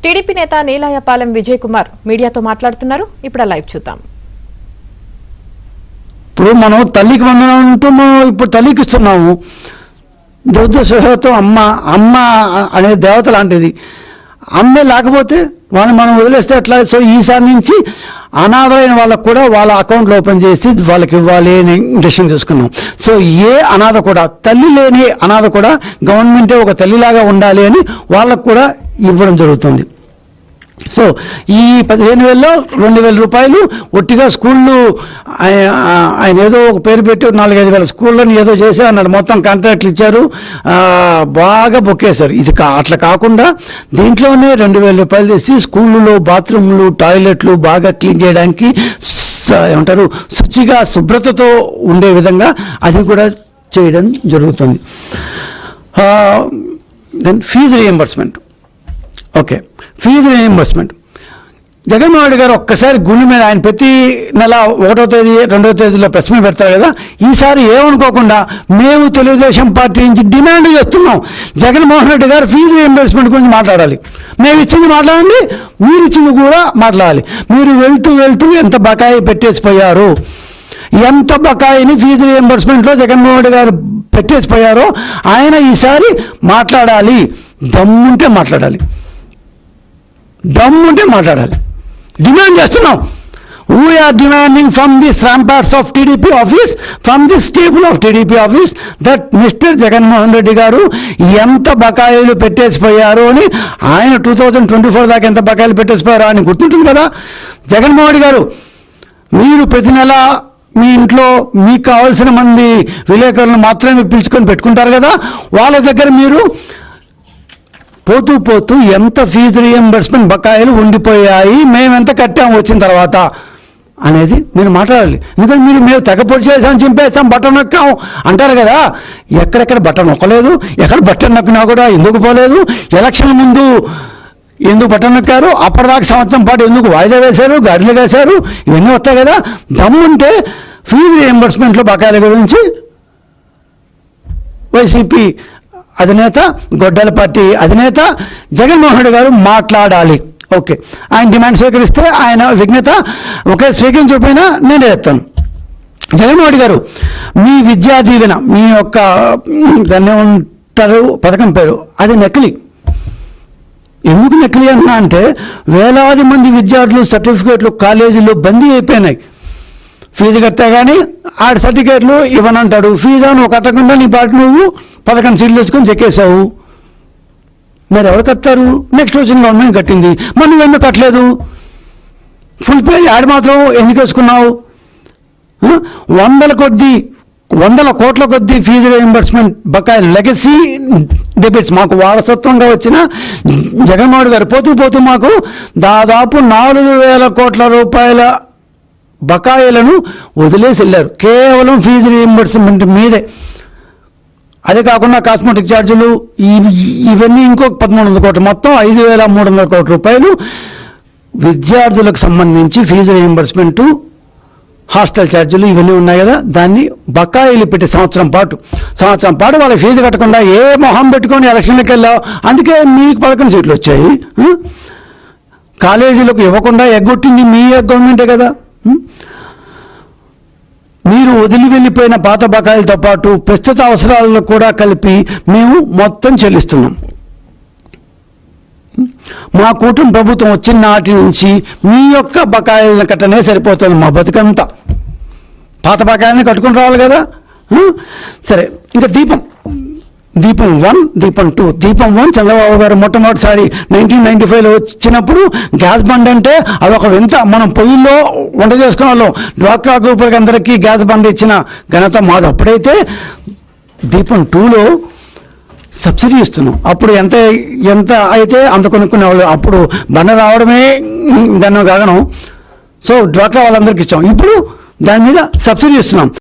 TDP నేత నీలాయపాలెం విజయ్ కుమార్ మీడియాతో మాట్లాడుతున్నారు. ఇప్పుడు లైవ్ చూద్దాం. ఇప్పుడు మనం తల్లికి వందనం అంటూ ఇప్పుడు తల్లికి ఇస్తున్నాము. దుర్దశతో అమ్మ అనే దేవత లాంటిది. అమ్మే లేకపోతే వాళ్ళని మనం వదిలేస్తే ఎట్లా? సో ఈసారి నుంచి అనాథలైన వాళ్ళకు కూడా వాళ్ళ అకౌంట్లు ఓపెన్ చేసి వాళ్ళకి ఇవ్వాలి అని డెసిషన్ తీసుకున్నాం. సో ఏ అనాథ కూడా, తల్లి లేని అనాథ కూడా గవర్నమెంటే ఒక తల్లిలాగా ఉండాలి అని వాళ్ళకు కూడా ఇవ్వడం జరుగుతుంది. సో ఈ 15,000లో 2,000 రూపాయలు ఒట్టిగా స్కూళ్ళు ఆయన ఏదో ఒక పేరు పెట్టి 4-5 వేల స్కూళ్ళని ఏదో చేసి అన్నాడు. మొత్తం కాంట్రాక్ట్లు ఇచ్చారు, బాగా బొక్కేశారు. ఇది అట్లా కాకుండా దీంట్లోనే 2,000 రూపాయలు చేసి స్కూళ్ళలో బాత్రూమ్లు, టాయిలెట్లు బాగా క్లీన్ చేయడానికి, ఏమంటారు, శుచిగా శుభ్రతతో ఉండే విధంగా అది కూడా చేయడం జరుగుతుంది. Then fees reimbursement. Okay, fees reimbursement. Jaganmohan Reddy garu ఒక్కసారి గుండె మీద, ఆయన ప్రతి నెల 1వ తేదీ 2వ తేదీలో ప్రెస్ మీట్ పెడతారు కదా, ఈసారి ఏమనుకోకుండా మేము తెలుగుదేశం పార్టీ నుంచి డిమాండ్ చేస్తున్నాం, జగన్మోహన్ రెడ్డి గారు ఫీజు రియంబర్స్మెంట్ గురించి మాట్లాడాలి. మేము ఇచ్చింది మాట్లాడండి, మీరు ఇచ్చింది కూడా మాట్లాడాలి. మీరు వెళ్తూ ఎంత బకాయి పెట్టేసిపోయారు, ఎంత బకాయిని ఫీజు రియంబర్స్మెంట్లో జగన్మోహన్ రెడ్డి గారు పెట్టేసిపోయారో ఆయన ఈసారి మాట్లాడాలి. దమ్ముంటే మాట్లాడాలి. డిమాండ్ చేస్తున్నాం. We are demanding from this ramparts of TDP office, from this table of TDP office, that mister Jaganmohan Reddy garu ఎంత బకాయిలు పెట్టేసిపోయారు అని, ఆయన 2024 దాకా ఎంత బకాయిలు పెట్టేసిపోయారో అని గుర్తుంటుంది కదా. జగన్మోహన్ రెడ్డి గారు, మీరు ప్రతి నెల మీ ఇంట్లో మీకు కావాల్సిన మంది విలేకరులను మాత్రమే పిలుచుకొని పెట్టుకుంటారు కదా, వాళ్ళ దగ్గర మీరు పోతూ ఎంత ఫీజు రియంబర్స్మెంట్ బకాయిలు ఉండిపోయాయి, మేమెంత కట్టాము వచ్చిన తర్వాత అనేది మీరు మాట్లాడాలి. ఎందుకంటే మేము తెగపొడి చేసాం, చింపేస్తాం, బటన్ నొక్కాం అంటారు కదా. ఎక్కడెక్కడ బటన్ నొక్కలేదు, ఎక్కడ బటన్ నొక్కినా కూడా ఎందుకు పోలేదు, ఎలక్షన్ ముందు ఎందుకు బటన్ నొక్కారు, అప్పటిదాకా సంవత్సరం పాటు ఎందుకు వాయిదా వేశారు, గాడిలు వేశారు, ఇవన్నీ వస్తాయి కదా. దమ్ముంటే ఫీజు రియంబర్స్మెంట్లో బకాయిల గురించి వైసీపీ అధినేత, గొడ్డల పార్టీ అధినేత జగన్మోహన్ రెడ్డి గారు మాట్లాడాలి. ఓకే, ఆయన డిమాండ్ స్వీకరిస్తే ఆయన విఘ్నత, ఒకే స్వీకరించకపోయినా నేనే చెప్తాను. జగన్మోహన్ రెడ్డి గారు, మీ విద్యా దీవెన, మీ యొక్క దాన్ని ఉంటారు పథకం పేరు, అది నకిలీ. ఎందుకు నకిలీ అన్నా అంటే, వేలాది మంది విద్యార్థులు సర్టిఫికేట్లు కాలేజీలో బందీ అయిపోయినాయి. ఫీజు కట్టా కానీ ఆడి సర్టిఫికేట్లు ఇవ్వనంటాడు. ఫీజు నువ్వు కట్టకుండా నీ పాటు నువ్వు 11 సీట్లు తెచ్చుకొని చెక్కేసావు. మరి ఎవరు కట్టారు? నెక్స్ట్ వచ్చిన గవర్నమెంట్ కట్టింది. మరి నువ్వు ఎందుకు కట్టలేదు? ఫుల్ పేజ్ ఆడి మాత్రం ఎందుకు వేసుకున్నావు? 100 కోట్ల కొద్దీ ఫీజు రియంబర్స్మెంట్ బకాయి లెగసీ డెబిట్స్ మాకు వారసత్వంగా వచ్చిన జగన్మోహన్ గారు పోతూ మాకు దాదాపు 4,000 కోట్ల రూపాయల బకాయిలను వదిలేసి వెళ్ళారు, కేవలం ఫీజు రియంబర్స్మెంట్ మీదే. అదే కాకుండా కాస్మెటిక్ ఛార్జీలు ఇవన్నీ ఇంకొక 1,300 కోట్లు, మొత్తం 5,300 కోట్ల రూపాయలు విద్యార్థులకు సంబంధించి ఫీజు రియంబర్స్మెంటు, హాస్టల్ ఛార్జీలు ఇవన్నీ ఉన్నాయి కదా, దాన్ని బకాయిలు పెట్టి సంవత్సరం పాటు వాళ్ళ ఫీజు కట్టకుండా ఏ మొహం పెట్టుకొని ఎలక్షన్లకు వెళ్ళావు. అందుకే మీకు 11 సీట్లు వచ్చాయి. కాలేజీలకు ఇవ్వకుండా ఎగ్గొట్టింది మీ గవర్నమెంటే కదా. మీరు వదిలి వెళ్ళిపోయిన పాత బకాయిలతో పాటు ప్రస్తుత అవసరాలను కూడా కలిపి మేము మొత్తం చెల్లిస్తున్నాం. మా కూటమి ప్రభుత్వం వచ్చిన నాటి నుంచి మీ యొక్క బకాయిలను కట్టనే సరిపోతుంది. మా బతుకంతా పాత బకాయిలని కట్టుకుని రావాలి కదా. సరే, ఇంకా దీపం 1, దీపం 2. దీపం 1 చంద్రబాబు గారు మొట్టమొదటిసారి 1995లో వచ్చినప్పుడు గ్యాస్ బండ్ అంటే అదొక వింత. మనం పొయ్యిల్లో వంట చేసుకునే వాళ్ళం. డ్వాక్రా గ్రూపులకి అందరికీ గ్యాస్ బండ్ ఇచ్చిన ఘనత మాది. అప్పుడైతే దీపం 2లో సబ్సిడీ ఇస్తున్నాం. అప్పుడు ఎంత అయితే అంత కొనుక్కునేవాళ్ళు. అప్పుడు బండ రావడమే దాన్ని కాగనం. సో డ్వాక్రా వాళ్ళందరికీ ఇచ్చాం. ఇప్పుడు దాని మీద సబ్సిడీ ఇస్తున్నాం.